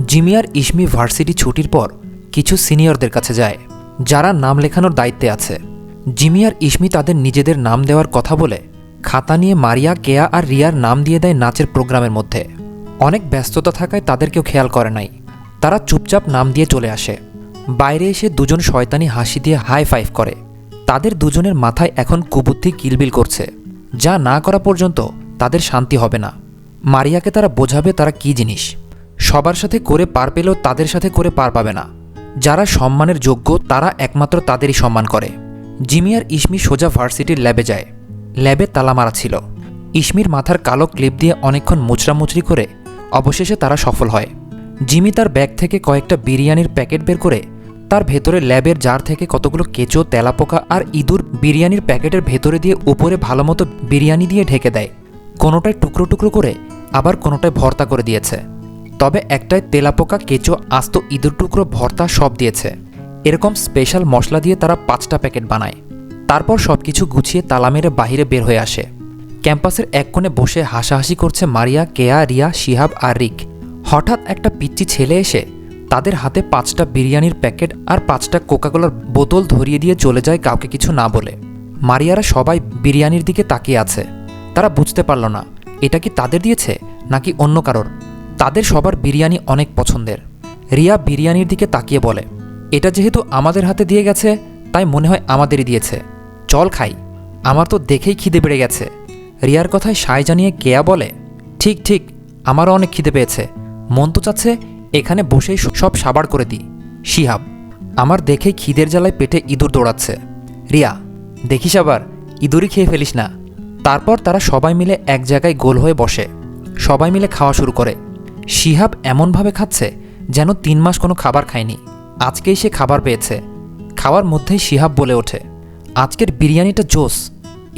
Jimmy আর ইসমি varsity ছুটির পর কিছু সিনিয়রদের কাছে যায়, যারা নাম লেখানোর দায়িত্বে আছে। জিমি আর ইসমি তাদের নিজেদের নাম দেওয়ার কথা বলে খাতা নিয়ে মারিয়া, কেয়া আর রিয়ার নাম দিয়ে দেয় নাচের প্রোগ্রামের মধ্যে। অনেক ব্যস্ততা থাকায় তাদের কেউ খেয়াল করে নাই। তারা চুপচাপ নাম দিয়ে চলে আসে। বাইরে এসে দুজন শয়তানি হাসি দিয়ে হাই ফাইভ করে। তাদের দুজনের মাথায় এখন কুবুদ্ধি কিলবিল করছে, যা না করা পর্যন্ত তাদের শান্তি হবে না। মারিয়াকে তারা বোঝাবে তারা কী জিনিস। সবার সাথে করে পার পেলেও তাদের সাথে করে পার পাবে না। যারা সম্মানের যোগ্য তারা একমাত্র তাদেরই সম্মান করে। জিমি আর ইসমি সোজা ভার্সিটির ল্যাবে যায়। ল্যাবে তালা মারা ছিল। ইসমির মাথার কালো ক্লিপ দিয়ে অনেকক্ষণ মুচড়ামুচড়ি করে অবশেষে তারা সফল হয়। জিমি তার ব্যাগ থেকে কয়েকটা বিরিয়ানির প্যাকেট বের করে তার ভেতরে ল্যাবের জার থেকে কতগুলো কেঁচো, তেলাপোকা আর ইঁদুর বিরিয়ানির প্যাকেটের ভেতরে দিয়ে উপরে ভালোমতো বিরিয়ানি দিয়ে ঢেকে দেয়। কোনোটায় টুকরো টুকরো করে, আবার কোনোটায় ভর্তা করে দিয়েছে। তবে একটায় তেলাপোকা, কেঁচো, আস্ত ইঁদুর টুকরো, ভর্তা সব দিয়েছে। এরকম স্পেশাল মশলা দিয়ে তারা 5টা প্যাকেট বানায়। তারপর সব কিছু গুছিয়ে তালা মেরে বাহিরে বের হয়ে আসে। ক্যাম্পাসের এক কোণে বসে হাসাহাসি করছে মারিয়া, কেয়া, রিয়া, শিহাব আর রিক। হঠাৎ একটা পিচ্চি ছেলে এসে তাদের হাতে 5টা বিরিয়ানির প্যাকেট আর 5টা কোকাকোলার বোতল ধরিয়ে দিয়ে চলে যায় কাউকে কিছু না বলে। মারিয়ারা সবাই বিরিয়ানির দিকে তাকিয়ে আছে। তারা বুঝতে পারল না এটা কি তাদের দিয়েছে নাকি অন্য কারোর। তাদের সবার বিরিয়ানি অনেক পছন্দের। রিয়া বিরিয়ানির দিকে তাকিয়ে বলে, এটা যেহেতু আমাদের হাতে দিয়ে গেছে তাই মনে হয় আমাদেরই দিয়েছে, চল খাই, আমার তো দেখেই খিদে বেড়ে গেছে। রিয়ার কথায় সায় জানিয়ে কেয়া বলে, ঠিক ঠিক, আমারও অনেক খিদে পেয়েছে, মন তো চাচ্ছে এখানে বসেই সব সাবাড় করে দিই। শিহাব, আমার দেখেই খিদের জ্বালায় পেটে ইঁদুর দৌড়াচ্ছে। রিয়া, দেখিস আবার ইঁদুরই খেয়ে ফেলিস না। তারপর তারা সবাই মিলে এক জায়গায় গোল হয়ে বসে সবাই মিলে খাওয়া শুরু করে। শিহাব এমনভাবে খাচ্ছে যেন 3 মাস কোনো খাবার খায়নি, আজকেই সে খাবার পেয়েছে। খাওয়ার মধ্যেই শিহাব বলে ওঠে, আজকের বিরিয়ানিটা জোস,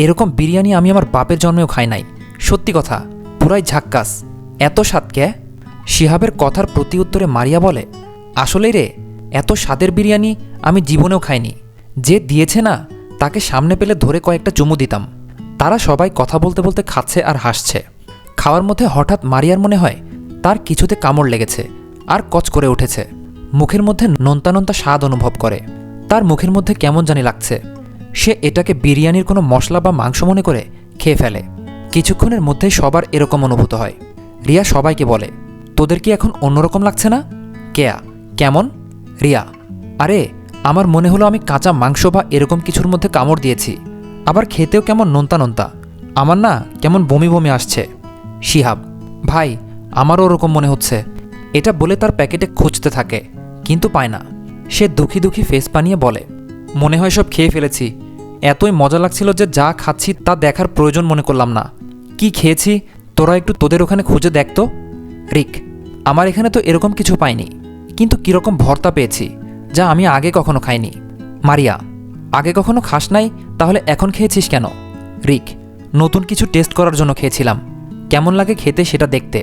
এরকম বিরিয়ানি আমি আমার বাপের জন্মেও খাই নাই, সত্যি কথা পুরাই ঝাক্কাস, এত স্বাদ কে? শিহাবের কথার প্রতি উত্তরে মারিয়া বলে, আসলেই রে, এত স্বাদের বিরিয়ানি আমি জীবনেও খাইনি, যে দিয়েছে না তাকে সামনে পেলে ধরে কয়েকটা চুমু দিতাম। তারা সবাই কথা বলতে বলতে খাচ্ছে আর হাসছে। খাওয়ার মধ্যে হঠাৎ মারিয়ার মনে হয় তার কিছুতে কামড় লেগেছে আর কচ করে উঠেছে। মুখের মধ্যে নোনতা নোনতা স্বাদ অনুভব করে। তার মুখের মধ্যে কেমন জানি লাগছে। সে এটাকে বিরিয়ানির কোনো মশলা বা মাংস মনে করে খেয়ে ফেলে। কিছুক্ষণের মধ্যেই সবার এরকম অনুভূত হয়। রিয়া সবাইকে বলে, তোদের কি এখন অন্যরকম লাগছে না? কেয়া, কেমন? রিয়া, আরে আমার মনে হলো আমি কাঁচা মাংস বা এরকম কিছুর মধ্যে কামড় দিয়েছি, আবার খেতেও কেমন নোনতা নোনতা, আমার না কেমন বমি বমি আসছে। শিহাব, ভাই আমারও ওরকম মনে হচ্ছে। এটা বলে তার প্যাকেটে খুঁজতে থাকে, কিন্তু পায় না। সে দুঃখী দুঃখী ফেস বানিয়ে বলে, মনে হয় সব খেয়ে ফেলেছি, এতই মজা লাগছিল যে যা খাচ্ছি তা দেখার প্রয়োজন মনে করলাম না। কি খেয়েছি তোরা একটু তোদের ওখানে খুঁজে দেখতো। রিক, আমার এখানে তো এরকম কিছু পাইনি, কিন্তু কীরকম ভর্তা পেয়েছি যা আমি আগে কখনো খাইনি। মারিয়া, আগে কখনো খাস নাই তাহলে এখন খেয়েছিস কেন? রিক, নতুন কিছু টেস্ট করার জন্য খেয়েছিলাম, কেমন লাগে খেতে সেটা দেখতে।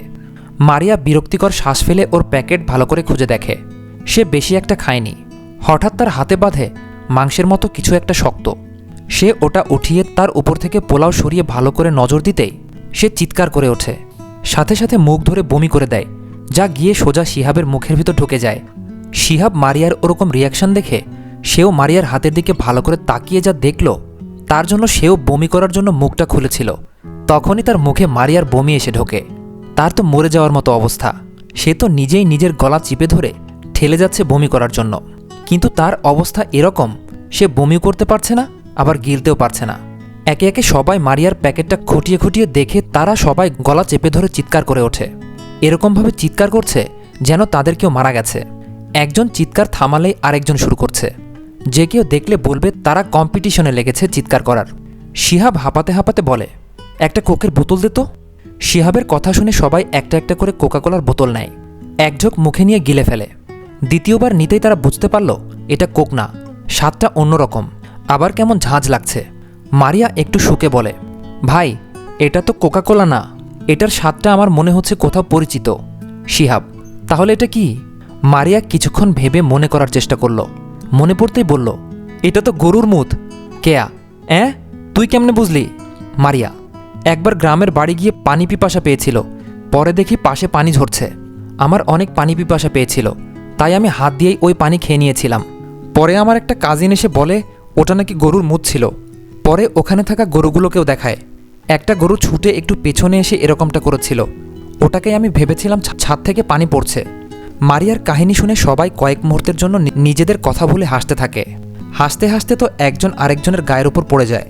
মারিয়া বিরক্তিকর শ্বাস ফেলে ওর প্যাকেট ভালো করে খুঁজে দেখে। সে বেশি একটা খায়নি। হঠাৎ তার হাতে বাঁধে মাংসের মতো কিছু একটা শক্ত। সে ওটা উঠিয়ে তার উপর থেকে পোলাও সরিয়ে ভালো করে নজর দিতেই সে চিৎকার করে ওঠে। সাথে সাথে মুখ ধরে বমি করে দেয়, যা গিয়ে সোজা শিহাবের মুখের ভিতর ঢুকে যায়। শিহাব মারিয়ার ওরকম রিয়াকশন দেখে সেও মারিয়ার হাতের দিকে ভালো করে তাকিয়ে যা দেখল, তার জন্য সেও বমি করার জন্য মুখটা খুলেছিল। তখনই তার মুখে মারিয়ার বমি এসে ঢোকে। তার তো মরে যাওয়ার মতো অবস্থা। সে তো নিজেই নিজের গলা চিপে ধরে ঠেলে যাচ্ছে বমি করার জন্য, কিন্তু তার অবস্থা এরকম, সে বমি করতে পারছে না, আবার গিলতেও পারছে না। একে একে সবাই মারিয়ার প্যাকেটটা খুঁটিয়ে খুঁটিয়ে দেখে তারা সবাই গলা চেপে ধরে চিৎকার করে ওঠে। এরকমভাবে চিৎকার করছে যেন তাদের কেউ মারা গেছে। একজন চিৎকার থামালেই আরেকজন শুরু করছে। যে কেউ দেখলে বলবে তারা কম্পিটিশনে লেগেছে চিৎকার করার। শিহাব হাঁপাতে হাঁপাতে বলে, একটা কোকের বোতল দে তো। শিহাবের কথা শুনে সবাই একটা একটা করে কোকাকোলার বোতল নেয়। এক ঝোঁক মুখে নিয়ে গিলে ফেলে। দ্বিতীয়বার নিতেই তারা বুঝতে পারল এটা কোক না, স্বাদটা অন্যরকম, আবার কেমন ঝাঁঝ লাগছে। মারিয়া একটু শুকে বলে, ভাই এটা তো কোকাকোলা না, এটার স্বাদটা আমার মনে হচ্ছে কোথাও পরিচিত। শিহাব, তাহলে এটা কি? মারিয়া কিছুক্ষণ ভেবে মনে করার চেষ্টা করল। মনে পড়তেই বলল, এটা তো গরুর মুত। কেয়া, তুই কেমনে বুঝলি? মারিয়া, একবার গ্রামের বাড়ি গিয়ে পানি পিপাসা পেয়েছিল, পরে দেখি পাশে পানি ঝরছে, আমার অনেক পানি পিপাসা পেয়েছিল, তাই আমি হাত দিয়েই ওই পানি খেয়ে নিয়েছিলাম। পরে আমার একটা কাজিন এসে বলে ওটা নাকি গরুর মুত ছিল। পরে ওখানে থাকা গরুগুলোকেও দেখায়। একটা গরু ছুটে একটু পেছনে এসে এরকমটা করেছিল। ওটাকে আমি ভেবেছিলাম ছাদ থেকে পানি পড়ছে। মারিয়ার কাহিনী শুনে সবাই কয়েক মুহূর্তের জন্য নিজেদের কথা ভুলে হাসতে থাকে। হাসতে হাসতে তো একজন আরেকজনের গায়ের উপর পড়ে যায়।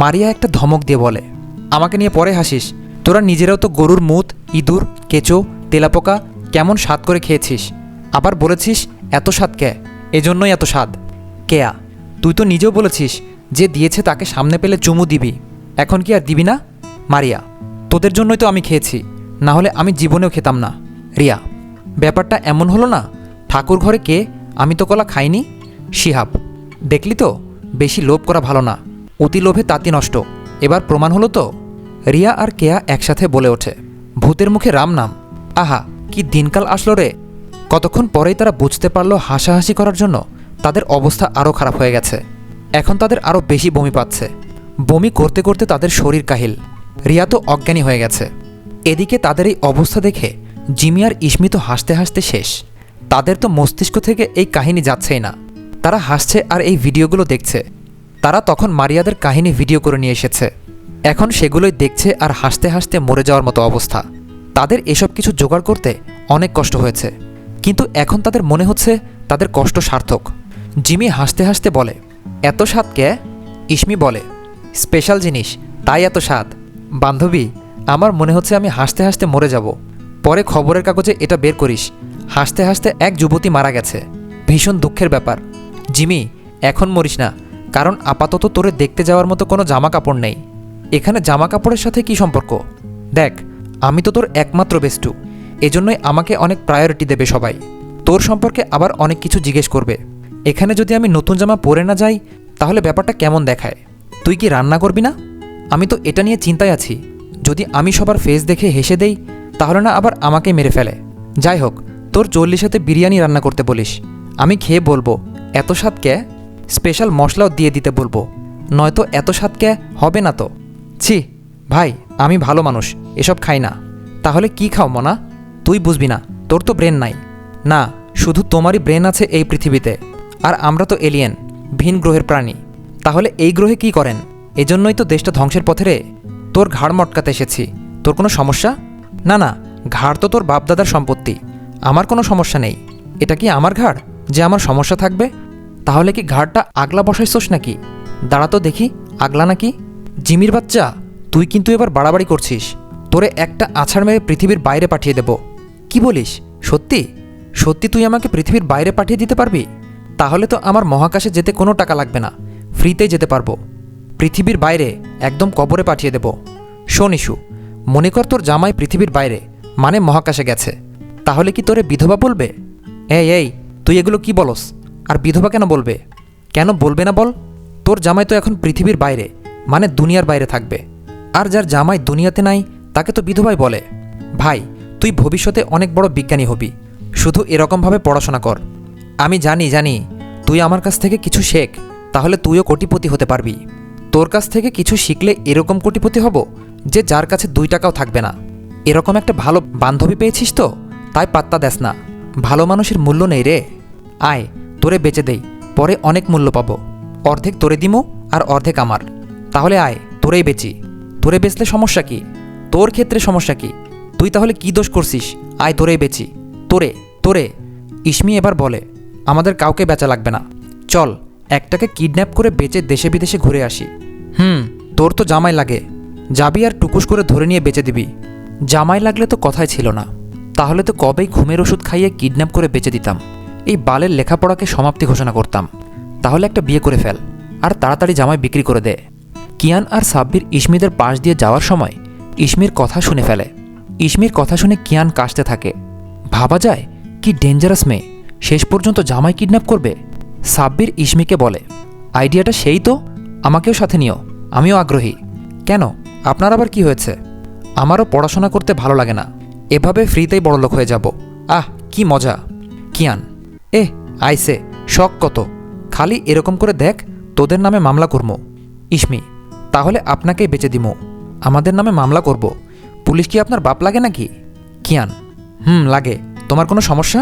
মারিয়া একটা ধমক দিয়ে বলে, আমাকে নিয়ে পরে হাসিস? তোরা নিজেরাও তো গরুর মুত, ইঁদুর, কেঁচো, তেলাপোকা কেমন স্বাদ করে খেয়েছিস, আবার বলেছিস এত স্বাদ কে, এজন্যই এত স্বাদ। কেয়া, তুই তো নিজেও বলেছিস যে দিয়েছে তাকে সামনে পেলে চুমু দিবি, এখন কি আর দিবি না? মারিয়া, তোদের জন্যই তো আমি খেয়েছি, না হলে আমি জীবনেও খেতাম না। রিয়া, ব্যাপারটা এমন হলো না, ঠাকুর ঘরে কে, আমি তো কলা খাইনি। শিহাব, দেখলি তো, বেশি লোভ করা ভালো না, অতি লোভে তাঁতি নষ্ট, এবার প্রমাণ হলো তো। রিয়া আর কেয়া একসাথে বলে ওঠে, ভূতের মুখে রাম নাম। আহা, কি দিনকাল আসলো রে। কতক্ষণ পরেই তারা বুঝতে পারলো হাসাহাসি করার জন্য তাদের অবস্থা আরও খারাপ হয়ে গেছে। এখন তাদের আরও বেশি বমি পাচ্ছে। বমি করতে করতে তাদের শরীর কাহিল। রিয়া তো অজ্ঞানী হয়ে গেছে। এদিকে তাদের এই অবস্থা দেখে জিমি আর ইসমি তো হাসতে হাসতে শেষ। তাদের তো মস্তিষ্ক থেকে এই কাহিনী যাচ্ছেই না। তারা হাসছে আর এই ভিডিওগুলো দেখছে। তারা তখন মারিয়াদের কাহিনী ভিডিও করে নিয়ে এসেছে, এখন সেগুলোই দেখছে আর হাসতে হাসতে মরে যাওয়ার মতো অবস্থা। তাদের এসব কিছু জোগাড় করতে অনেক কষ্ট হয়েছে, কিন্তু এখন তাদের মনে হচ্ছে তাদের কষ্ট সার্থক। জিমি হাসতে হাসতে বলে, এত স্বাদ কে? ইসমি বলে, স্পেশাল জিনিস, তাই এত স্বাদ। বান্ধবী, আমার মনে হচ্ছে আমি হাসতে হাসতে মরে যাব। পরে খবরের কাগজে এটা বের করিস, হাসতে হাসতে এক যুবতী মারা গেছে, ভীষণ দুঃখের ব্যাপার। জিমি, এখন মরিস না, কারণ আপাতত তোরে দেখতে যাওয়ার মতো কোনো জামা কাপড় নেই। এখানে জামা কাপড়ের সাথে কি সম্পর্ক? দেখ, আমি তো তোর একমাত্র বেস্টু, এজন্যই আমাকে অনেক প্রায়োরিটি দেবে সবাই। তোর সম্পর্কে আবার অনেক কিছু জিজ্ঞেস করবে। এখানে যদি আমি নতুন জামা পরে না যাই তাহলে ব্যাপারটা কেমন দেখায়? তুই কি রান্না করবি না? আমি তো এটা নিয়ে চিন্তায় আছি, যদি আমি সবার ফেস দেখে হেসে দেই তাহলে না আবার আমাকে মেরে ফেলে। যাই হোক, তোর 40-এতে বিরিয়ানি রান্না করতে বলিস, আমি খেয়ে বলবো এত স্বাদ কে, স্পেশাল মশলাও দিয়ে দিতে বলবো, নয়তো এত স্বাদ কে হবে না তো। ছি ভাই, আমি ভালো মানুষ, এসব খাই না। তাহলে কি খাও মনা? তুই বুঝবি না, তোর তো ব্রেন নাই। না, শুধু তোমারই ব্রেন আছে এই পৃথিবীতে, আর আমরা তো এলিয়েন, ভিন গ্রহের প্রাণী। তাহলে এই গ্রহে কি করেন? এজন্যই তো দেশটা ধ্বংসের পথে রে। তোর ঘাড় মটকাতে এসেছি, তোর কোনো সমস্যা? না না, ঘাড় তো তোর বাপদাদার সম্পত্তি, আমার কোনো সমস্যা নেই। এটা কি আমার ঘাড় যে আমার সমস্যা থাকবে? তাহলে কি ঘাড়টা আগলা বসাইছোস নাকি? দাঁড়া তো দেখি, আগলা নাকি? জিমির বাচ্চা, তুই কিন্তু এবার বাড়াবাড়ি করছিস। তোরে একটা আছাড় মেরে পৃথিবীর বাইরে পাঠিয়ে দেব। কি বলিস? সত্যি সত্যি তুই আমাকে পৃথিবীর বাইরে পাঠিয়ে দিতে পারবি? তাহলে তো আমার মহাকাশে যেতে কোনো টাকা লাগবে না, ফ্রিতেই যেতে পারবো। পৃথিবীর বাইরে একদম কবরে পাঠিয়ে দেব। শোন ইস্যু, মনে কর তোর জামাই পৃথিবীর বাইরে মানে মহাকাশে গেছে, তাহলে কি তোরে বিধবা বলবে? এই তুই এগুলো কি বলস? আর বিধবা কেন বলবে? কেন বলবে না বল? তোর জামাই তো এখন পৃথিবীর বাইরে মানে দুনিয়ার বাইরে থাকবে, আর যার জামাই দুনিয়াতে নাই তাকে তো বিধবাই বলে। ভাই, তুই ভবিষ্যতে অনেক বড় বিজ্ঞানী হবি, শুধু এরকমভাবে পড়াশোনা কর। আমি জানি তুই আমার কাছ থেকে কিছু শেখ, তাহলে তুইও কোটিপতি হতে পারবি। তোর কাছ থেকে কিছু শিখলে এরকম কোটিপতি হব যে যার কাছে 2 টাকাও থাকবে না। এরকম একটা ভালো বান্ধবী পেয়েছিস তো, তাই পাত্তা দেস না। ভালো মানুষের মূল্য নেই রে। আয়, তোরে বেচে দেই, পরে অনেক মূল্য পাবো। অর্ধেক তোরে দিমু আর অর্ধেক আমার। তাহলে আয়, তোরেই বেচি। তোরে বেচলে সমস্যা কি? তোর ক্ষেত্রে সমস্যা কি? তুই তাহলে কি দোষ করছিস? আয়, তোরেই বেচি। তোরে। ইসমি এবার বলে, আমাদের কাউকে বেচা লাগবে না, চল একটাকে কিডন্যাপ করে বেচে দেশে বিদেশে ঘুরে আসি। তোর তো জামাই লাগে, যাবি আর টুকুস করে ধরে নিয়ে বেচে দিবি। জামাই লাগলে তো কথাই ছিল না, তাহলে তো কবেই ঘুমের ওষুধ খাইয়ে কিডন্যাপ করে বেচে দিতাম। এই বালের লেখাপড়াকে সমাপ্তি ঘোষণা করতাম। তাহলে একটা বিয়ে করে ফেল আর তাড়াতাড়ি জামাই বিক্রি করে দে। কিয়ান আর সাব্বির ইসমিদের পাশ দিয়ে যাওয়ার সময় ইসমির কথা শুনে ফেলে। ইসমির কথা শুনে কিয়ান কাশতে থাকে। ভাবা যায় কি ডেঞ্জারাস মেয়ে, শেষ পর্যন্ত জামাই কিডন্যাপ করবে। সাব্বির ইসমিকে বলে, আইডিয়াটা সেই তো, আমাকেও সাথে নিও, আমিও আগ্রহী। কেন, আপনার আবার কি হয়েছে? আমারও পড়াশোনা করতে ভালো লাগে না, এভাবে ফ্রিতেই বড়লোক হয়ে যাব। আহ, কি মজা। কিয়ান, আইসে, শখ কত, খালি এরকম করে দেখ, তোদের নামে মামলা করবো। ইসমি, তাহলে আপনাকেই বেচে দিমো, আমাদের নামে মামলা করব। পুলিশ কি আপনার বাপ লাগে নাকি? কিয়ান, লাগে, তোমার কোনো সমস্যা?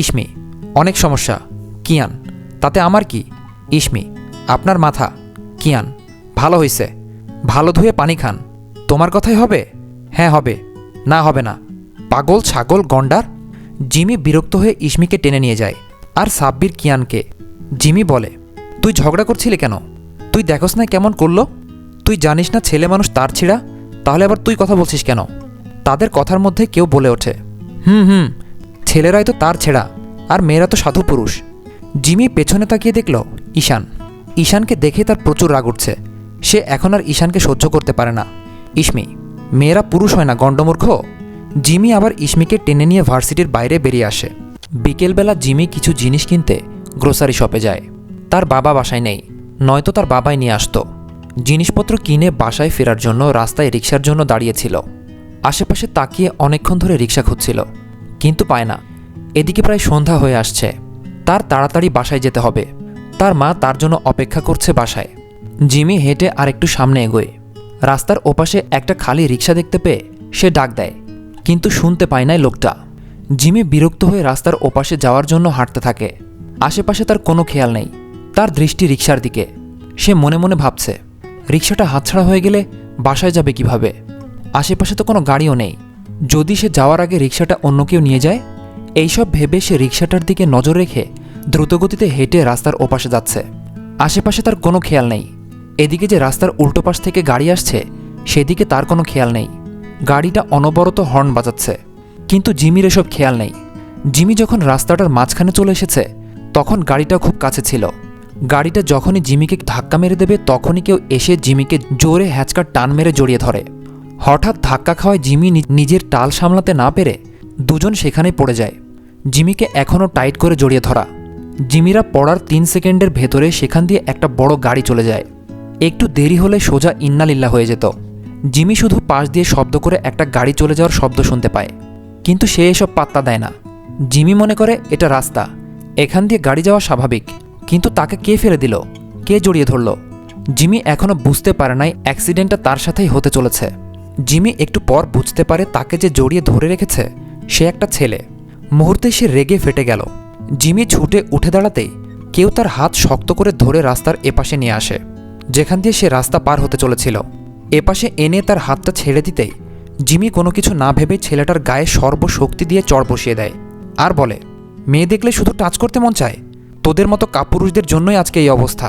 ইসমি: অনেক সমস্যা। কিয়ান: তাতে আমার কি? ইসমি: আপনার মাথা। কিয়ান: ভালো হইছে, ভালো ধুয়ে পানি খান। তোমার কথাই হবে? হ্যাঁ হবে। না হবে না, পাগল ছাগল গন্ডার। জিমি বিরক্ত হয়ে ইসমিকে টেনে নিয়ে যায় আর সাব্বির কিয়ানকে। জিমি বলে, তুই ঝগড়া করছিলি কেন? তুই দেখোস না কেমন করলো? তুই জানিস না ছেলে মানুষ তার ছিঁড়া? তাহলে আবার তুই কথা বলছিস কেন? তাদের কথার মধ্যে কেউ বলে ওঠে, হুম, ছেলেরাই তো তার ছেঁড়া, আর মেয়েরা তো সাধু পুরুষ। জিমি পেছনে তাকিয়ে দেখল ঈশান। ঈশানকে দেখে তার প্রচুর রাগ উঠছে। সে এখন আর ঈশানকে সহ্য করতে পারে না। ইসমি: মেয়েরা পুরুষ হয় না গণ্ডমূর্খ। জিমি আবার ইসমিকে টেনে নিয়ে ভার্সিটির বাইরে বেরিয়ে আসে। বিকেলবেলা জিমি কিছু জিনিস কিনতে গ্রোসারি শপে যায়। তার বাবা বাসায় নেই, নয়তো তার বাবাই নিয়ে আসতো। জিনিসপত্র কিনে বাসায় ফেরার জন্য রাস্তায় রিকশার জন্য দাঁড়িয়েছিল। আশেপাশে তাকিয়ে অনেকক্ষণ ধরে রিকশা খুঁজছিল, কিন্তু পায় না। এদিকে প্রায় সন্ধ্যা হয়ে আসছে। তার তাড়াতাড়ি বাসায় যেতে হবে। তার মা তার জন্য অপেক্ষা করছে বাসায়। জিমি হেঁটে আরেকটু সামনে এগোয়। রাস্তার ওপাশে একটা খালি রিকশা দেখতে পেয়ে সে ডাক দেয়, কিন্তু শুনতে পায় নাই লোকটা। জিমি বিরক্ত হয়ে রাস্তার ওপাশে যাওয়ার জন্য হাঁটতে থাকে। আশেপাশে তার কোনো খেয়াল নেই। তার দৃষ্টি রিকশার দিকে। সে মনে মনে ভাবছে, রিকশাটা হাতছাড়া হয়ে গেলে বাসায় যাবে কিভাবে? আশেপাশে তো কোনো গাড়িও নেই। যদি সে যাওয়ার আগে রিকশাটা অন্য কেউ নিয়ে যায়? এইসব ভেবে সে রিকশাটার দিকে নজর রেখে দ্রুতগতিতে হেঁটে রাস্তার ওপাশে যাচ্ছে। আশেপাশে তার কোনো খেয়াল নেই। এদিকে যে রাস্তার উল্টো পাশ থেকে গাড়ি আসছে সেদিকে তার কোনো খেয়াল নেই। গাড়িটা অনবরত হর্ন বাজাচ্ছে, কিন্তু জিমির এসব খেয়াল নেই। জিমি যখন রাস্তাটার মাঝখানে চলে এসেছে তখন গাড়িটা খুব কাছে ছিল। গাড়িটা যখনই জিমিকে ধাক্কা মেরে দেবে তখনই কেউ এসে জিমিকে জোরে হ্যাঁচকার টান মেরে জড়িয়ে ধরে। হঠাৎ ধাক্কা খাওয়ায় জিমি নিজের টাল সামলাতে না পেরে দুজন সেখানেই পড়ে যায়। জিমিকে এখনও টাইট করে জড়িয়ে ধরা। জিমিরা পড়ার 3 সেকেন্ডের ভেতরে সেখান দিয়ে একটা বড় গাড়ি চলে যায়। একটু দেরি হলে সোজা ইন্নালিল্লাহ হয়ে যেত। জিমি শুধু পাশ দিয়ে শব্দ করে একটা গাড়ি চলে যাওয়ার শব্দ শুনতে পায়, কিন্তু সে এসব পাত্তা দেয় না। জিমি মনে করে এটা রাস্তা, এখান দিয়ে গাড়ি যাওয়া স্বাভাবিক। কিন্তু তাকে কে ফেলে দিল? কে জড়িয়ে ধরল? জিমি এখনও বুঝতে পারে নাই অ্যাক্সিডেন্টটা তার সাথেই হতে চলেছে। জিমি একটু পর বুঝতে পারে তাকে যে জড়িয়ে ধরে রেখেছে সে একটা ছেলে। মুহূর্তে সে রেগে ফেটে গেল। জিমি ছুটে উঠে দাঁড়াতেই কেউ তার হাত শক্ত করে ধরে রাস্তার এপাশে নিয়ে আসে, যেখান দিয়ে সে রাস্তা পার হতে চলেছিল। এপাশে এনে তার হাতটা ছেড়ে দিতেই জিমি কোনো কিছু না ভেবে ছেলেটার গায়ে সর্বশক্তি দিয়ে চড় বসিয়ে দেয় আর বলে, মেয়ে দেখলে শুধু টাচ করতে মন চায়? তোদের মতো কাপুরুষদের জন্যই আজকে এই অবস্থা।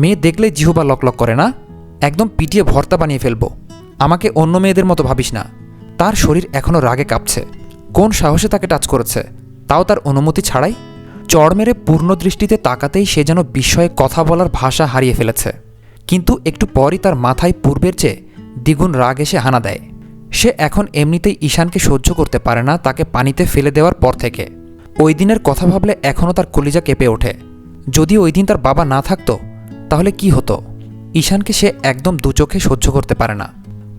মেয়ে দেখলে জিহবা লকলক করে না? একদম পিটিয়ে ভর্তা বানিয়ে ফেলবো। আমাকে অন্য মেয়েদের মতো ভাবিস না। তার শরীর এখনও রাগে কাঁপছে। কোন সাহসে তাকে টাচ করেছে, তাও তার অনুমতি ছাড়াই? চড় মেরে পূর্ণ দৃষ্টিতে তাকাতেই সে যেন বিস্ময়ে কথা বলার ভাষা হারিয়ে ফেলেছে। কিন্তু একটু পরই তার মাথায় পূর্বের চেয়ে দ্বিগুণ রাগ এসে হানা দেয়। সে এখন এমনিতেই ঈশানকে সহ্য করতে পারে না, তাকে পানিতে ফেলে দেওয়ার পর থেকে। ওই দিনের কথা ভাবলে এখনও তার কলিজা কেঁপে ওঠে। যদি ওই দিন তার বাবা না থাকতো তাহলে কি হতো? ঈশানকে সে একদম দু চোখে সহ্য করতে পারে না।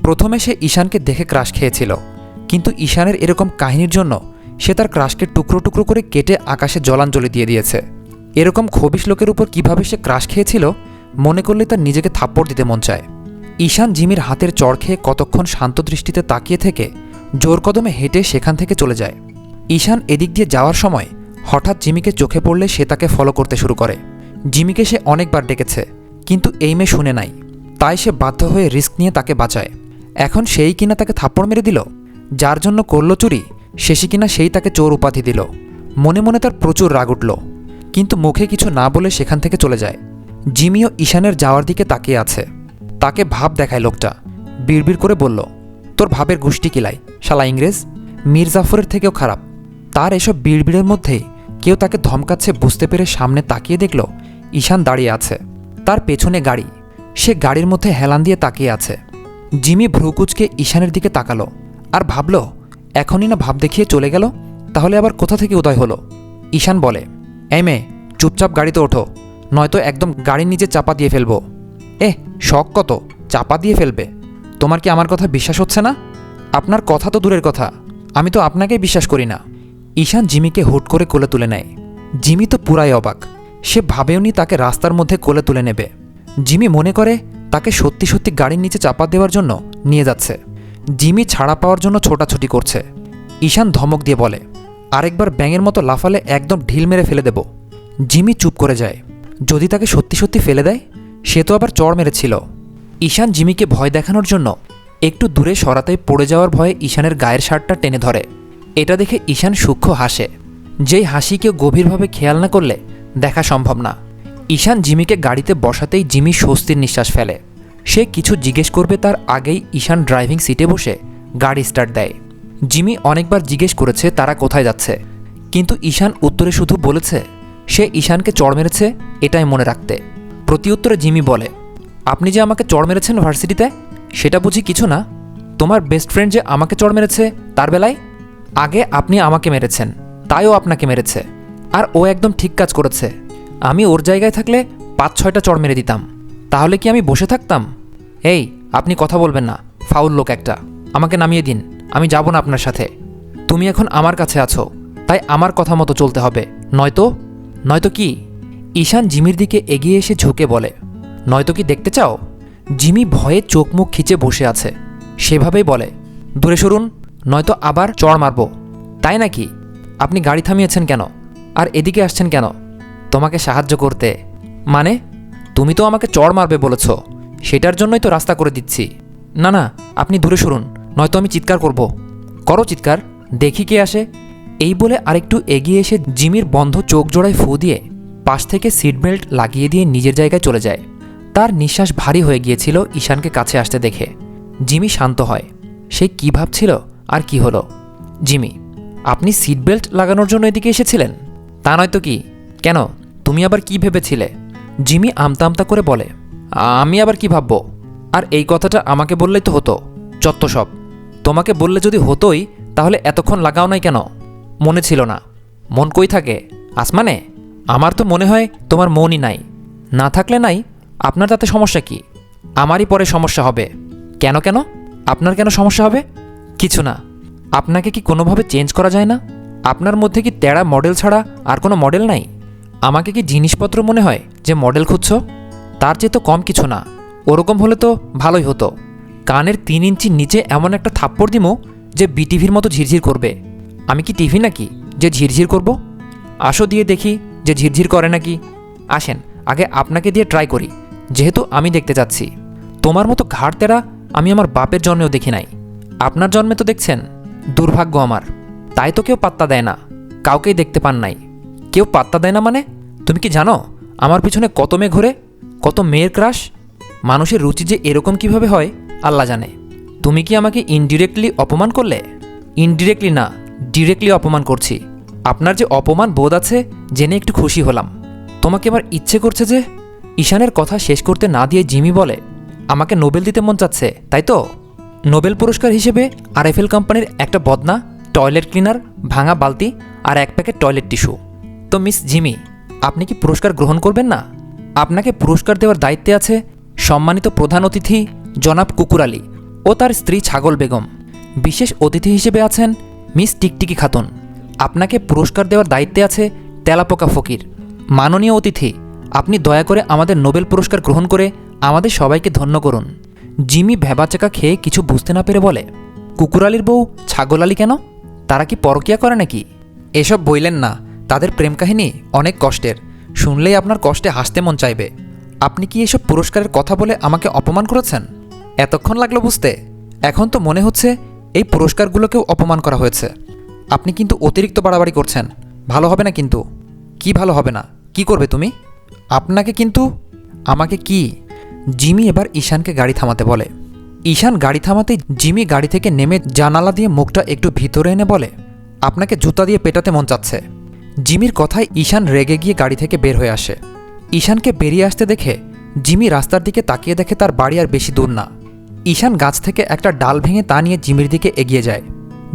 প্রথমে সে ঈশানকে দেখে ক্রাশ খেয়েছিল, কিন্তু ঈশানের এরকম কাহিনীর জন্য সে তার ক্রাশকে টুকরো টুকরো করে কেটে আকাশে জলাঞ্জলি দিয়ে দিয়েছে। এরকম খবিশ লোকের উপর কিভাবে সে ক্রাশ খেয়েছিল মনে করলে তার নিজেকে থাপ্পড় দিতে মন চায়। ঈশান জিমির হাতের চড় খেয়ে কতক্ষণ শান্ত দৃষ্টিতে তাকিয়ে থেকে জোর কদমে হেঁটে সেখান থেকে চলে যায়। ঈশান এদিক দিয়ে যাওয়ার সময় হঠাৎ জিমিকে চোখে পড়লে সে তাকে ফলো করতে শুরু করে। জিমিকে সে অনেকবার ডেকেছে, কিন্তু এই মেয়ে শুনে নাই। তাই সে বাধ্য হয়ে রিস্ক নিয়ে তাকে বাঁচায়। এখন সেই কিনা তাকে থাপ্পড় মেরে দিল। যার জন্য করল চুরি শেষে কিনা সেই তাকে চোর উপাধি দিল। মনে মনে তার প্রচুর রাগ উঠল, কিন্তু মুখে কিছু না বলে সেখান থেকে চলে যায়। জিমিও ঈশানের যাওয়ার দিকে তাকিয়ে আছে। তাকে ভাব দেখায় লোকটা। বিড়বিড় করে বলল, তোর ভাবের গোষ্ঠী কিলাই, শালা ইংরেজ। মীর জাফরের থেকেও খারাপ। তার এসব বিড়বিড়ের মধ্যেই কেউ তাকে ধমকাচ্ছে বুঝতে পেরে সামনে তাকিয়ে দেখল ঈশান দাঁড়িয়ে আছে। তার পেছনে গাড়ি। সে গাড়ির মধ্যে হেলান দিয়ে তাকিয়ে আছে। জিমি ভ্রুকুচকে ঈশানের দিকে তাকালো আর ভাবল, এখনই না ভাব দেখিয়ে চলে গেল, তাহলে আবার কোথা থেকে উদয় হলো? ঈশান বলে, এই মেয়ে, চুপচাপ গাড়িতে ওঠো, নয়তো একদম গাড়ির নিচে চাপা দিয়ে ফেলবো। শখ কত, চাপা দিয়ে ফেলবে? তোমার কি আমার কথা বিশ্বাস হচ্ছে না? আপনার কথা তো দূরের কথা, আমি তো আপনাকেই বিশ্বাস করি না। ঈশান জিমিকে হুট করে কোলে তুলে নেয়। জিমি তো পুরাই অবাক। সে ভাবেওনি তাকে রাস্তার মধ্যে কোলে তুলে নেবে। জিমি মনে করে তাকে সত্যি সত্যি গাড়ির নিচে চাপা দেওয়ার জন্য নিয়ে যাচ্ছে। জিমি ছাড়া পাওয়ার জন্য ছোটাছুটি করছে। ঈশান ধমক দিয়ে বলে, আরেকবার ব্যাঙের মতো লাফালে একদম ঢিল মেরে ফেলে দেব। জিমি চুপ করে যায়। যদি তাকে সত্যি সত্যি ফেলে দেয়? সে তো আবার চড় মেরেছিল। ঈশান জিমিকে ভয় দেখানোর জন্য একটু দূরে সরাতেই পড়ে যাওয়ার ভয়ে ঈশানের গায়ের শার্টটা টেনে ধরে। এটা দেখে ঈশান সূক্ষ্ম হাসে, যেই হাসি কেউ গভীরভাবে খেয়াল না করলে দেখা সম্ভব না। ঈশান জিমিকে গাড়িতে বসাতেই জিমি স্বস্তির নিঃশ্বাস ফেলে। সে কিছু জিজ্ঞেস করবে তার আগেই ঈশান ড্রাইভিং সিটে বসে গাড়ি স্টার্ট দেয়। জিমি অনেকবার জিজ্ঞেস করেছে তারা কোথায় যাচ্ছে, কিন্তু ঈশান উত্তরে শুধু বলেছে সে ঈশানকে চড় মেরেছে, এটাই মনে রাখতে। প্রতিউত্তরে জিমি বলে, আপনি যে আমাকে চড় মেরেছেন ভার্সিটিতে, সেটা বুঝি কিছু না? তোমার বেস্ট ফ্রেন্ড যে আমাকে চড় মেরেছে তার বেলায়? আগে আপনি আমাকে মেরেছেন, তাইও আপনাকে মেরেছে। আর ও একদম ঠিক কাজ করেছে। আমি ওর জায়গায় থাকলে 5-6টা চড় মেরে দিতাম। তাহলে কি আমি বসে থাকতাম? এই, আপনি কথা বলবেন না, ফাউল লোক একটা। আমাকে নামিয়ে দিন, আমি যাব না আপনার সাথে। তুমি এখন আমার কাছে আছো, তাই আমার কথা মতো চলতে হবে, নয়তো কি? ঈশান জিমির দিকে এগিয়ে এসে ঝুঁকে বলে, নয়তো কি দেখতে চাও? জিমি ভয়ে চোখ মুখ খিচে বসে আছে। সেভাবেই বলে, দূরে সরুন, নয়তো আবার চড় মারব। তাই নাকি? আপনি গাড়ি থামিয়েছেন কেন? আর এদিকে আসছেন কেন? তোমাকে সাহায্য করতে। মানে? তুমি তো আমাকে চড় মারবে বলেছ, সেটার জন্যই তো রাস্তা করে দিচ্ছি। না না, আপনি দূরে সরুন, নয়তো আমি চিৎকার করব। করো চিৎকার, দেখি কে আসে। এই বলে আরেকটু এগিয়ে এসে জিমির বন্ধ চোখ জোড়ায় ফু দিয়ে পাশ থেকে সিট বেল্ট লাগিয়ে দিয়ে নিজের জায়গায় চলে যায়। তার নিঃশ্বাস ভারী হয়ে গিয়েছিল ঈশানকে কাছে আসতে দেখে। জিমি শান্ত হয়। সে কী ভাবছিল আর কি হলো? জিমি, আপনি সিট বেল্ট লাগানোর জন্য এদিকে এসেছিলেন? তা নয়তো কি? কেন, তুমি আবার কি ভেবেছিলে? জিমি আমতা আমতা করে বলে, আমি আবার কি ভাববো? আর এই কথাটা আমাকে বললেই তো হতো। চত্ব সব। তোমাকে বললে যদি হতোই, তাহলে এতক্ষণ লাগাও নাই কেন? মনে ছিল না? মন কই থাকে? আসমানে? আমার তো মনে হয় তোমার মনই নাই। না থাকলে নাই, আপনার তাতে সমস্যা কি? আমারই পরে সমস্যা হবে। কেন? আপনার কেন সমস্যা হবে? কিছু না। আপনাকে কি কোনোভাবে চেঞ্জ করা যায় না? আপনার মধ্যে কি তেড়া মডেল ছাড়া আর কোনো মডেল নাই? আমাকে কি জিনিসপত্র মনে হয় যে মডেল খুঁজছ? তার চেয়ে তো কম কিছু না। ওরকম হলে তো ভালোই হতো। কানের 3 ইঞ্চি নিচে এমন একটা থাপ্পড় দিমো যে বিটিভির মতো ঝিরঝির করবে। আমি কি টিভি নাকি যে ঝিরঝির করব? আসো দিয়ে দেখি যে ঝিরঝির করে নাকি। আসেন, আগে আপনাকে দিয়ে ট্রাই করি, যেহেতু আমি দেখতে চাচ্ছি। তোমার মতো ঘাড় তেরা আমি আমার বাপের জন্মেও দেখি নাই। আপনার জন্মে তো দেখছেন। দুর্ভাগ্য আমার। তাই তো কেউ পাত্তা দেয় না, কাউকেই দেখতে পান নাই। কেউ পাত্তা দেয় না মানে? তুমি কি জানো আমার পিছনে কত মেয়ে ঘোরে, কত মেয়ের ক্রাশ? মানুষের রুচি যে এরকম কিভাবে হয় আল্লাহ জানে। তুমি কি আমাকে ইনডিরেক্টলি অপমান করলে? ইনডিরেক্টলি না, ডিরেক্টলি অপমান করছি। আপনার যে অপমান বোধ আছে জেনে একটু খুশি হলাম। তোমাকে আমার ইচ্ছে করছে যে। ঈশানের কথা শেষ করতে না দিয়ে জিমি বলে, আমাকে নোবেল দিতে মন চাচ্ছে, তাই তো? নোবেল পুরস্কার হিসেবে আরএফএল কোম্পানির একটা বদনা, টয়লেট ক্লিনার, ভাঙা বালতি আর 1 প্যাকেট টয়লেট টিস্যু। তো মিস জিমি, আপনি কি পুরস্কার গ্রহণ করবেন না? আপনাকে পুরস্কার দেওয়ার দায়িত্বে আছে সম্মানিত প্রধান অতিথি জনাব কুকুর আলী ও তার স্ত্রী ছাগল বেগম। বিশেষ অতিথি হিসেবে আছেন মিস টিকটিকি খাতুন। আপনাকে পুরস্কার দেওয়ার দায়িত্বে আছে তেলাপোকা ফকির। মাননীয় অতিথি, আপনি দয়া করে আমাদের নোবেল পুরস্কার গ্রহণ করে আমাদের সবাইকে ধন্য করুন। জিমি ভ্যাবাচাকা খেয়ে কিছু বুঝতে না পেরে বলে, কুকুর আলীর বউ ছাগল আলী কেন? তারা কি পরকিয়া করে নাকি? এসব বইলেন না, তাদের প্রেম কাহিনী অনেক কষ্টের। শুনলেই আপনার কষ্টে হাসতে মন চাইবে। আপনি কি এসব পুরস্কারের কথা বলে আমাকে অপমান করেছেন? এতক্ষণ লাগলো বুঝতে? এখন তো মনে হচ্ছে এই পুরস্কারগুলোকেও অপমান করা হয়েছে। আপনি কিন্তু অতিরিক্ত বাড়াবাড়ি করছেন। ভালো হবে না কিন্তু। কি ভালো হবে না? কি করবে তুমি? আপনাকে কিন্তু। আমাকে কি? জিমি এবার ঈশানকে গাড়ি থামাতে বলে। ঈশান গাড়ি থামাতেই জিমি গাড়ি থেকে নেমে জানালা দিয়ে মুখটা একটু ভিতরে এনে বলে, আপনাকে জুতা দিয়ে পেটাতে মন চাচ্ছে। জিমির কথায় ঈশান রেগে গিয়ে গাড়ি থেকে বের হয়ে আসে। ঈশানকে বেরিয়ে আসতে দেখে জিমি রাস্তার দিকে তাকিয়ে দেখে তার বাড়ি আর বেশি দূর না। ঈশান গাছ থেকে একটা ডাল ভেঙে তা নিয়ে জিমির দিকে এগিয়ে যায়।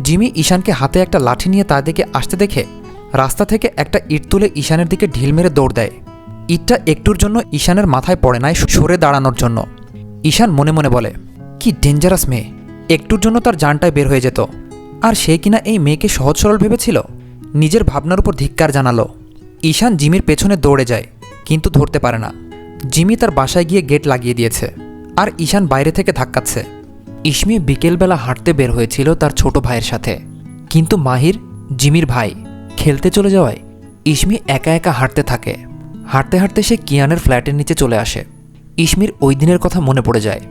জিমি ঈশানকে হাতে একটা লাঠি নিয়ে তার দিকে আসতে দেখে রাস্তা থেকে একটা ইট তুলে ঈশানের দিকে ঢিল মেরে দৌড় দেয়। ইটটা একটুর জন্য ঈশানের মাথায় পড়ে নাই সরে দাঁড়ানোর জন্য। ঈশান মনে মনে বলে, কি ডেঞ্জারাস মেয়ে, একটুর জন্য তার জানটাই বের হয়ে যেত। আর সে কিনা এই মেয়েকে সহজ সরল ভেবেছিল। নিজের ভাবনার উপর ধিক্কার জানালো। ঈশান জিমির পেছনে দৌড়ে যায়, কিন্তু ধরতে পারে না। জিমি তার বাসায় গিয়ে গেট লাগিয়ে দিয়েছে, আর ঈশান বাইরে থেকে ধাক্কাচ্ছে। ইসমি বিকেলবেলা হাঁটতে বের হয়েছিল তার ছোট ভাইয়ের সাথে, কিন্তু মাহির, জিমির ভাই, খেলতে চলে যাওয়ায় ইসমি একা একা হাঁটতে থাকে। হাঁটতে হাঁটতে সে কিয়ানের ফ্ল্যাটের নিচে চলে আসে। ইসমির ওই দিনের কথা মনে পড়ে যায়।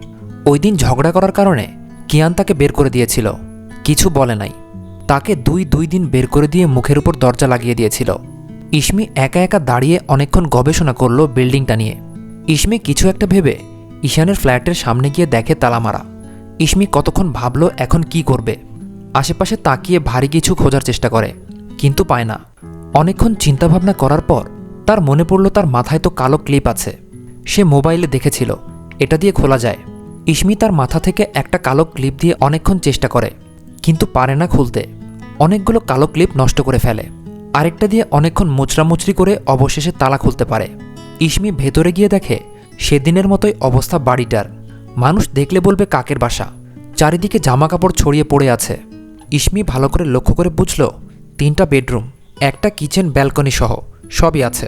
ওই দিন ঝগড়া করার কারণে কিয়ান তাকে বের করে দিয়েছিল, কিছু বলে নাই। তাকে দুই দিন বের করে দিয়ে মুখের উপর দরজা লাগিয়ে দিয়েছিল। ইসমি একা একা দাঁড়িয়ে অনেকক্ষণ গবেষণা করল বিল্ডিংটা নিয়ে। ইসমি কিছু একটা ভেবে ঈশানের ফ্ল্যাটের সামনে গিয়ে দেখে তালা মারা। ইসমি কতক্ষণ ভাবল এখন কি করবে। আশেপাশে তাকিয়ে ভারী কিছু খোঁজার চেষ্টা করে, কিন্তু পায় না। অনেকক্ষণ চিন্তাভাবনা করার পর তার মনে পড়ল তার মাথায় তো কালো ক্লিপ আছে। সে মোবাইলে দেখেছিল এটা দিয়ে খোলা যায়। ইসমি তার মাথা থেকে একটা কালো ক্লিপ দিয়ে অনেকক্ষণ চেষ্টা করে, কিন্তু পারে না খুলতে। অনেকগুলো কালো ক্লিপ নষ্ট করে ফেলে। আরেকটা দিয়ে অনেকক্ষণ মোচড়ামুচড়ি করে অবশেষে তালা খুলতে পারে। ইসমি ভেতরে গিয়ে দেখে সেদিনের মতোই অবস্থা বাড়িটার। মানুষ দেখলে বলবে কাকের বাসা। চারিদিকে জামাকাপড় ছড়িয়ে পড়ে আছে। ইসমি ভালো করে লক্ষ্য করে বুঝল 3টা বেডরুম, একটা কিচেন, ব্যালকনি সহ সবই আছে।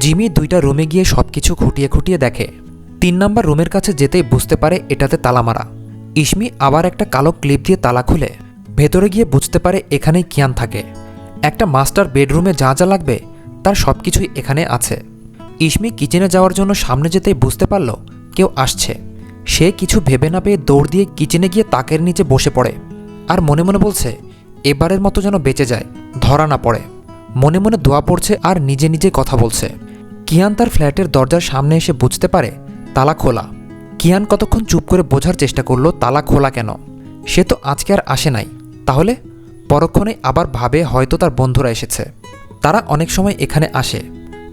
জিমি 2টা রুমে গিয়ে সবকিছু খুঁটিয়ে খুঁটিয়ে দেখে। 3 নম্বর রুমের কাছে যেতেই বুঝতে পারে এটাতে তালা মারা। ইসমি আবার একটা কালো ক্লিপ দিয়ে তালা খুলে ভেতরে গিয়ে বুঝতে পারে এখানেই কিয়ান থাকে। একটা মাস্টার বেডরুমে যা যা লাগবে তার সবকিছুই এখানে আছে। ইসমি কিচেনে যাওয়ার জন্য সামনে যেতেই বুঝতে পারল কেউ আসছে। সে কিছু ভেবে না পেয়ে দৌড় দিয়ে কিচেনে গিয়ে তাকের নিচে বসে পড়ে আর মনে মনে বলছে এবারের মতো যেন বেঁচে যায়, ধরা না পড়ে। মনে মনে দোয়া পড়ছে আর নিজে নিজে কথা বলছে। কিয়ান তার ফ্ল্যাটের দরজার সামনে এসে বুঝতে পারে তালা খোলা। কিয়ান কতক্ষণ চুপ করে বোঝার চেষ্টা করলো তালা খোলা কেন। সে তো আজকে আর আসে নাই, তাহলে? পরক্ষণে আবার ভাবে হয়তো তার বন্ধুরা এসেছে। তারা অনেক সময় এখানে আসে।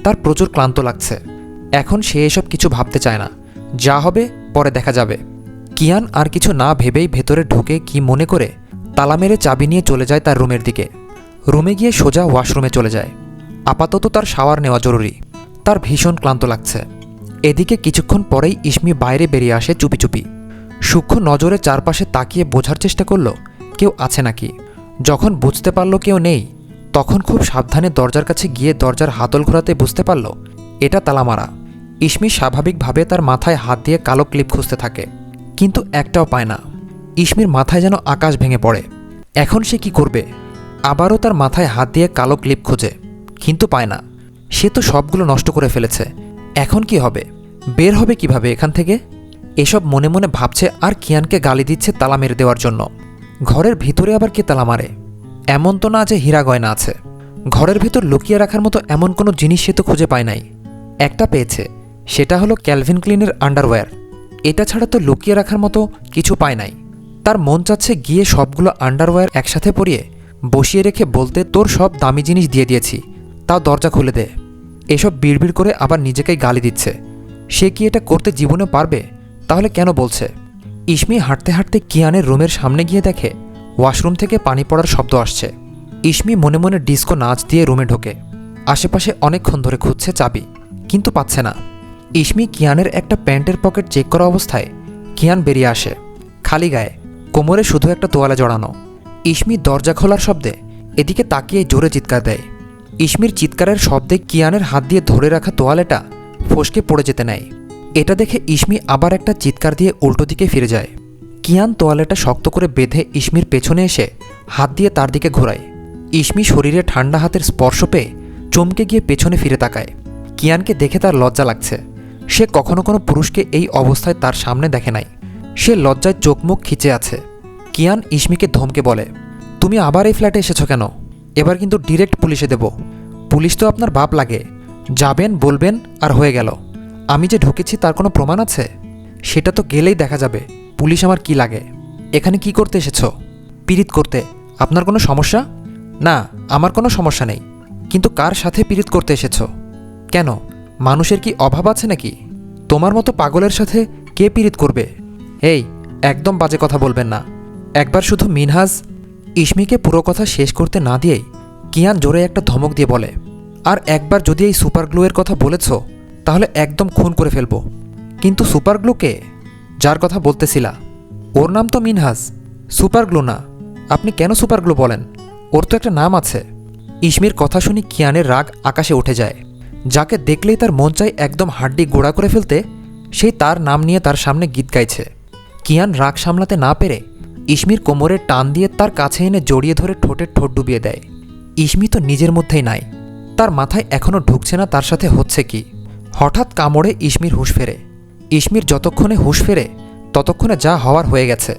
তার প্রচুর ক্লান্ত লাগছে। এখন সে এসব কিছু ভাবতে চায় না, যা হবে পরে দেখা যাবে। কিয়ান আর কিছু না ভেবেই ভেতরে ঢুকে কি মনে করে তালা মেরে চাবি নিয়ে চলে যায় তার রুমের দিকে। রুমে গিয়ে সোজা ওয়াশরুমে চলে যায়। আপাতত তার শাওয়ার নেওয়া জরুরি। তার ভীষণ ক্লান্ত লাগছে। এদিকে কিছুক্ষণ পরেই ইসমি বাইরে বেরিয়ে আসে চুপি চুপি। সূক্ষ্ম নজরে চারপাশে তাকিয়ে বোঝার চেষ্টা করল কেউ আছে নাকি। যখন বুঝতে পারল কেউ নেই, তখন খুব সাবধানে দরজার কাছে গিয়ে দরজার হাতল ঘোরাতে বুঝতে পারল এটা তালা মারা। ইসমি স্বাভাবিকভাবে তার মাথায় হাত দিয়ে কালো ক্লিপ খুঁজতে থাকে, কিন্তু একটাও পায় না। ইসমির মাথায় যেন আকাশ ভেঙে পড়ে। এখন সে কি করবে? আবারও তার মাথায় হাত দিয়ে কালো ক্লিপ খোঁজে, কিন্তু পায় না। সে তো সবগুলো নষ্ট করে ফেলেছে। এখন কি হবে? বের হবে কিভাবে এখান থেকে? এসব মনে মনে ভাবছে আর কিয়ানকে গালি দিচ্ছে তালা মেরে দেওয়ার জন্য। ঘরের ভিতরে আবার কে তালা মারে? এমন তো না যে হীরা গয়না আছে। ঘরের ভিতর লুকিয়ে রাখার মতো এমন কোনো জিনিস সে তো খুঁজে পায় নাই। একটা পেয়েছে, সেটা হলো ক্যালভিন ক্লিনের আন্ডারওয়্যার। এটা ছাড়া তো লুকিয়ে রাখার মতো কিছু পায় নাই। তার মন চাচ্ছে গিয়ে সবগুলো আন্ডারওয়্যার একসাথে পরিয়ে বসিয়ে রেখে বলতে তোর সব দামি জিনিস দিয়ে দিয়েছি, তাও দরজা খুলে দে। এসব বিড়বিড় করে আবার নিজেকেই গালি দিচ্ছে। সে কি এটা করতে জীবনে পারবে? তাহলে কেন বলছে? ইসমি হাঁটতে হাঁটতে কিয়ানের রুমের সামনে গিয়ে দেখে ওয়াশরুম থেকে পানি পড়ার শব্দ আসছে। ইসমি মনে মনে ডিস্কো নাচ দিয়ে রুমে ঢোকে। আশেপাশে অনেকক্ষণ ধরে খুঁজছে চাবি, কিন্তু পাচ্ছে না। ইসমি কিয়ানের একটা প্যান্টের পকেট চেক করা অবস্থায় কিয়ান বেরিয়ে আসে, খালি গায়ে, কোমরে শুধু একটা তোয়ালে জড়ানো। ইসমি দরজা খোলার শব্দে এদিকে তাকিয়ে জোরে চিৎকার দেয়। ইসমির চিৎকারের শব্দে কিয়ানের হাত দিয়ে ধরে রাখা তোয়ালেটা ফসকে পড়ে যেতে নেয়। এটা দেখে ইসমি আবার একটা চিৎকার দিয়ে উল্টো দিকে ফিরে যায়। কিয়ান তোয়ালেটা শক্ত করে বেঁধে ইসমির পেছনে এসে হাত দিয়ে তার দিকে ঘোরায়। ইসমি শরীরে ঠান্ডা হাতের স্পর্শ পেয়ে চমকে গিয়ে পেছনে ফিরে তাকায়। কিয়ানকে দেখে তার লজ্জা লাগছে। সে কখনো কোনো পুরুষকে এই অবস্থায় তার সামনে দেখে নাই। সে লজ্জায় চোখ মুখ খিচে আছে। কিয়ান ইসমিকে ধমকে বলে, তুমি আবার এই ফ্ল্যাটে এসেছো কেন? এবার কিন্তু ডিরেক্ট পুলিশে দেব। পুলিশ তো আপনার বাপ লাগে, যাবেন বলবেন আর হয়ে গেল। আমি যে ঢুকেছি তার কোনো প্রমাণ আছে? সেটা তো গেলেই দেখা যাবে পুলিশ আমার কি লাগে। এখানে কি করতে এসেছো? পীড়িত করতে। আপনার কোনো সমস্যা? না, আমার কোনো সমস্যা নেই, কিন্তু কার সাথে পীড়িত করতে এসেছো? কেন, মানুষের কি অভাব আছে নাকি? তোমার মতো পাগলের সাথে কে পীড়িত করবে? এই, একদম বাজে কথা বলবেন না। একবার শুধু মিনহাজ। ইসমিকে পুরো কথা শেষ করতে না দিয়েই কিয়ান জোরে একটা ধমক দিয়ে বলে, আর একবার যদি এই সুপার গ্লুয়ের কথা বলেছ তাহলে একদম খুন করে ফেলবো। কিন্তু সুপার গ্লু কে? যার কথা বলতেছিলা, ওর নাম তো মিনহাজ, সুপার গ্লু না। আপনি কেন সুপার গ্লু বলেন? ওর তো একটা নাম আছে। ইসমির কথা শুনি কিয়ানের রাগ আকাশে উঠে যায়। যাকে দেখলেই তার মন চায় একদম হাড্ডি গোড়া করে ফেলতে, সেই তার নাম নিয়ে তার সামনে গীত গাইছে। কিয়ান রাগ সামলাতে না পেরে ইসমির কোমরে টান দিয়ে তার কাছে এনে জড়িয়ে ধরে ঠোঁটের ঠোঁট ডুবিয়ে দেয়। ইসমি তো নিজের মধ্যেই নাই, তার মাথায় এখনও ঢুকছে না তার সাথে হচ্ছে কি। হঠাৎ কামড়ে ইসমির হুঁশ ফেরে। ইসমির যতক্ষণে হুঁশ ফেরে ততক্ষণে যা হওয়ার হয়ে গেছে।